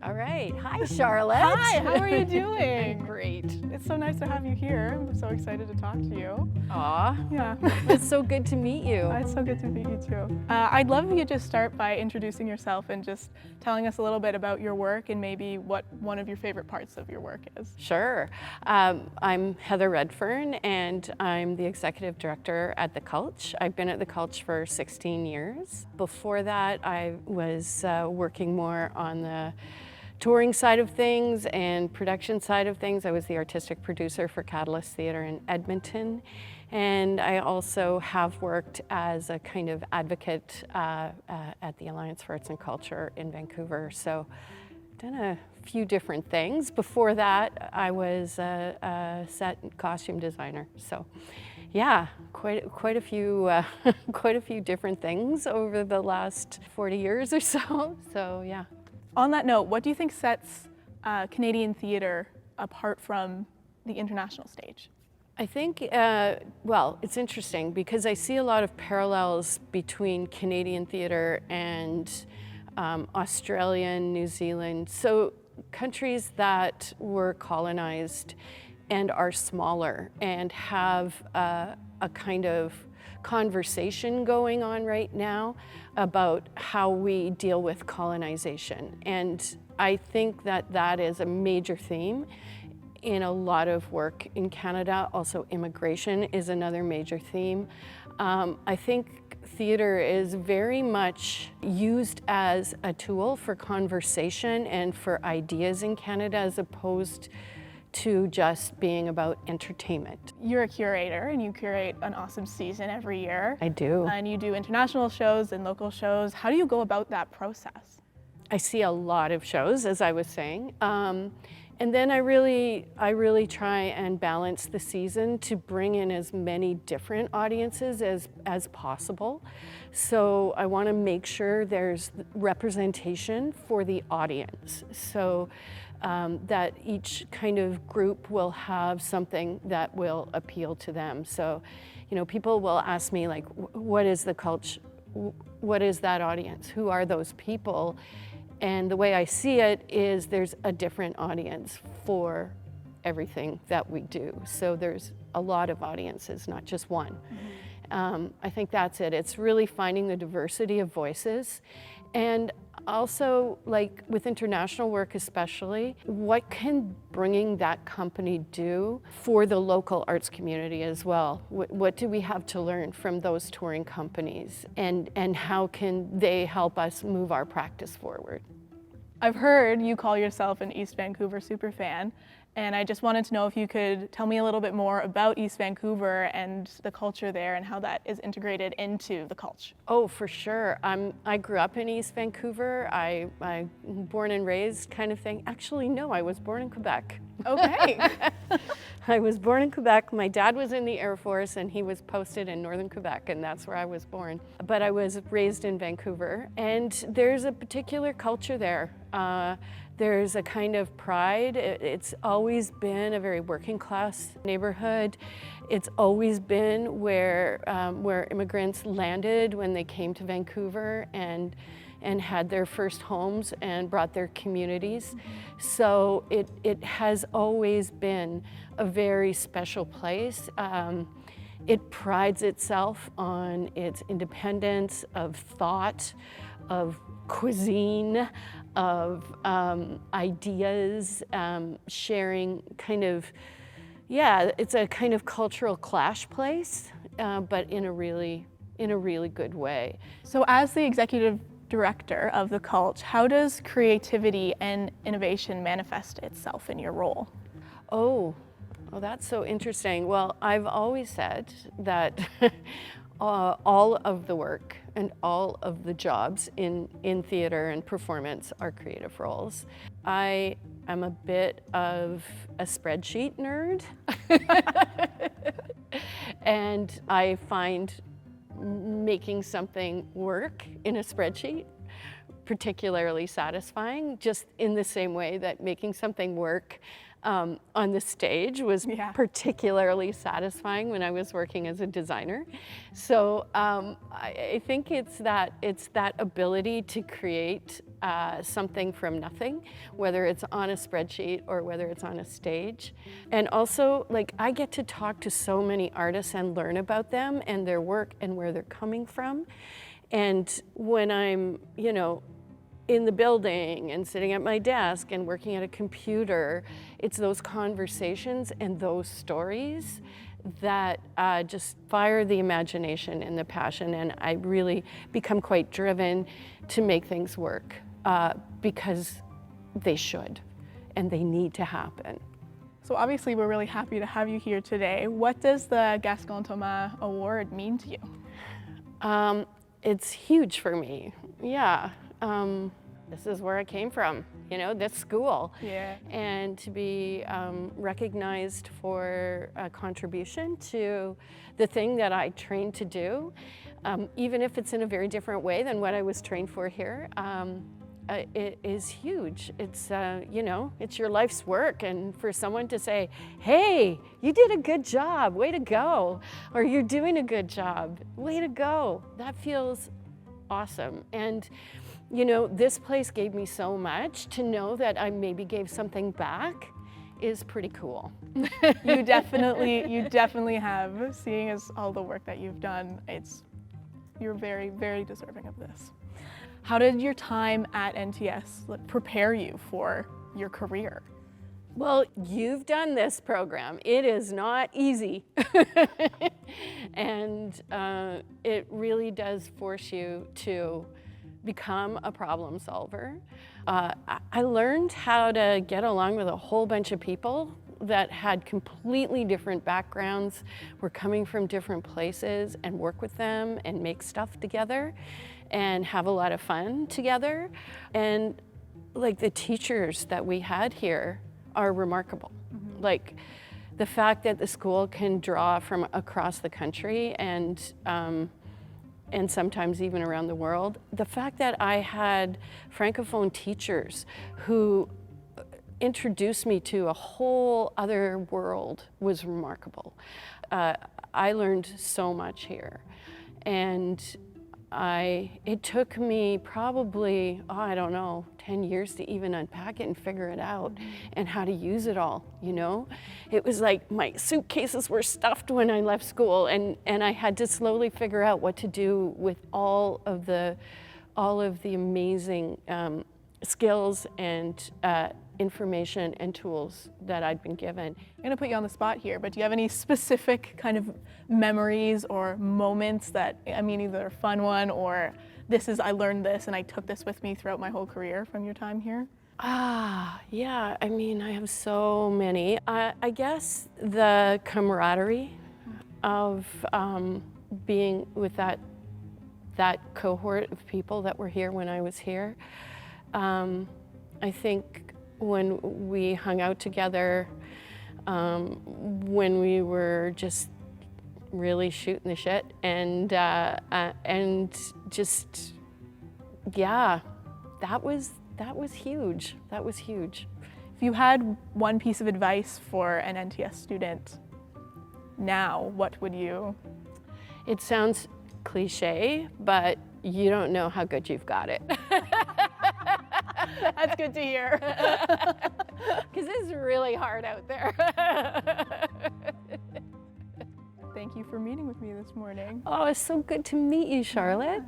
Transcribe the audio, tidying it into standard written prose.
All right. Hi, Charlotte. Hi, how are you doing? Great. It's so nice to have you here. I'm so excited to talk to you. Aw. Yeah. It's so good to meet you. It's so good to meet you too. I'd love if you just start by introducing yourself and just telling us a little bit about your work and maybe what one of your favorite parts of your work is. Sure. I'm Heather Redfern, and I'm the executive director at the Cultch. I've been at the Cultch for 16 years. Before that, I was working more on the touring side of things and production side of things. I was the artistic producer for Catalyst Theatre in Edmonton. And I also have worked as a kind of advocate at the Alliance for Arts and Culture in Vancouver. So I've done a few different things. Before that, I was a set and costume designer. So yeah, quite a few different things over the last 40 years or so. So yeah. On that note, what do you think sets Canadian theatre apart from the international stage? I think, well, it's interesting because I see a lot of parallels between Canadian theatre and Australian, New Zealand. So countries that were colonized and are smaller and have a kind of conversation going on right now about how we deal with colonization. And I think that that is a major theme in a lot of work in Canada. Also, immigration is another major theme. I think theatre is very much used as a tool for conversation and for ideas in Canada as opposed to just being about entertainment. You're a curator and you curate an awesome season every year. I do. And you do international shows and local shows. How do you go about that process? I see a lot of shows, as I was saying. And then I really try and balance the season to bring in as many different audiences as possible. So I want to make sure there's representation for the audience. So that each kind of group will have something that will appeal to them. So, you know, people will ask me like, what is the Cultch? What is that audience? Who are those people? And the way I see it is there's a different audience for everything that we do. So there's a lot of audiences, not just one. I think that's it. It's really finding the diversity of voices. And also, like with international work especially, what can bringing that company do for the local arts community as well? What do we have to learn from those touring companies? And how can they help us move our practice forward? I've heard you call yourself an East Vancouver superfan, and I just wanted to know if you could tell me a little bit more about East Vancouver and the culture there and how that is integrated into the Cultch. Oh, for sure. I grew up in East Vancouver. I born and raised kind of thing. Actually, no, I was born in Quebec. Okay. I was born in Quebec. My dad was in the Air Force and he was posted in northern Quebec, and that's where I was born. But I was raised in Vancouver, and there's a particular culture there. There's a kind of pride. It's always been a very working class neighborhood. It's always been where immigrants landed when they came to Vancouver and had their first homes and brought their communities. So it has always been a very special place. It prides itself on its independence of thought, of cuisine, of ideas, sharing kind of, yeah, it's a kind of cultural clash place, but in a really good way. So as the executive director of the Cultch, how does creativity and innovation manifest itself in your role? Oh, that's so interesting. Well, I've always said that all of the work and all of the jobs in theater and performance are creative roles. I am a bit of a spreadsheet nerd. And I find making something work in a spreadsheet particularly satisfying, just in the same way that making something work on the stage was particularly satisfying when I was working as a designer. So I think it's that ability to create something from nothing, whether it's on a spreadsheet or whether it's on a stage. And also, like, I get to talk to so many artists and learn about them and their work and where they're coming from. And when I'm, you know, in the building and sitting at my desk and working at a computer, it's those conversations and those stories that just fire the imagination and the passion, and I really become quite driven to make things work because they should and they need to happen. So obviously we're really happy to have you here today. What does the Gascon-Thomas Award mean to you? It's huge for me, yeah. This is where I came from, you know, this school. Yeah. And to be recognized for a contribution to the thing that I trained to do, even if it's in a very different way than what I was trained for here, it is huge. It's, you know, it's your life's work, and for someone to say, hey, you did a good job, way to go, or you're doing a good job, way to go, that feels awesome. And you know, this place gave me so much. To know that I maybe gave something back is pretty cool. You definitely have. Seeing as all the work that you've done, you're very, very deserving of this. How did your time at NTS prepare you for your career? Well, you've done this program. It is not easy. And it really does force you to become a problem solver. I learned how to get along with a whole bunch of people that had completely different backgrounds, were coming from different places, and work with them and make stuff together and have a lot of fun together. And like, the teachers that we had here are remarkable. Mm-hmm. Like, the fact that the school can draw from across the country and sometimes even around the world. The fact that I had Francophone teachers who introduced me to a whole other world was remarkable. I learned so much here. And it took me probably, I don't know, 10 years to even unpack it and figure it out and how to use it all, you know? It was like my suitcases were stuffed when I left school, and I had to slowly figure out what to do with all of the amazing skills and information and tools that I'd been given. I'm gonna put you on the spot here, but do you have any specific kind of memories or moments that, I mean, either a fun one or I learned this and I took this with me throughout my whole career from your time here? Yeah, I mean, I have so many. I guess the camaraderie of being with that cohort of people that were here when I was here. I think when we hung out together, when we were just really shooting the shit, and just, yeah, that was huge. That was huge. If you had one piece of advice for an NTS student now, what would you? It sounds cliche, but you don't know how good you've got it. That's good to hear. Because it's really hard out there. Thank you for meeting with me this morning. Oh, it's so good to meet you, Charlotte.